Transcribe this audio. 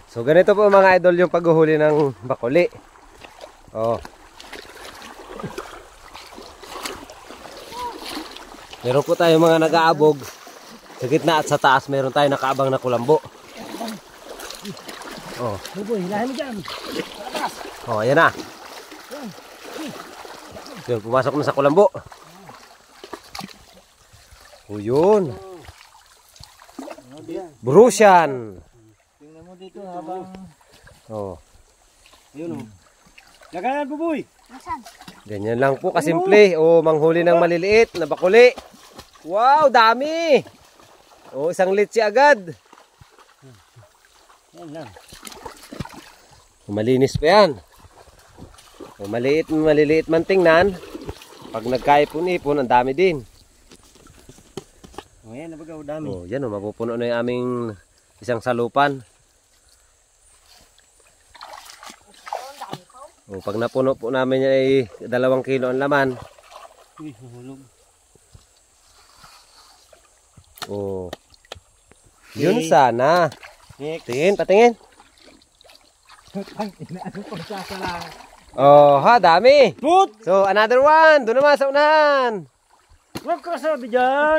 So ganito po mga idol yung paghuhuli ng bakuli. Oh. Meron po tayo mga nag-aabog. Sa gitna at sa taas meron tayo nakaabang na kulambo. Oh. Buboy, hilahin mo dyan. Oh, ayan na. Yun, pumasok na sa kulambo. Oh, yun. Burusyan. Tingnan mo dito habang... Oh. Ayun o. Lagayan, buboy. Ganyan lang po kasimple. O, manghuli ng maliliit na bakuli. Wow, dami. O, isang litsi agad. Yan lang. Malinis pa yan. O, maliliit man tingnan. Pag nagkaipon-ipon, ang dami din. O yan, nabagaw, dami. O, yan o, mapupuno na yung aming isang salupan. O, pag napuno po namin yan ay 2 kilo ang laman. Uy, mahulog. O, yun sana. Next. Tingin, patingin. Ano pang sasala? Oh, ha, dami. Put! So, another one. Doon naman sa unahan. Huwag ka sabi dyan!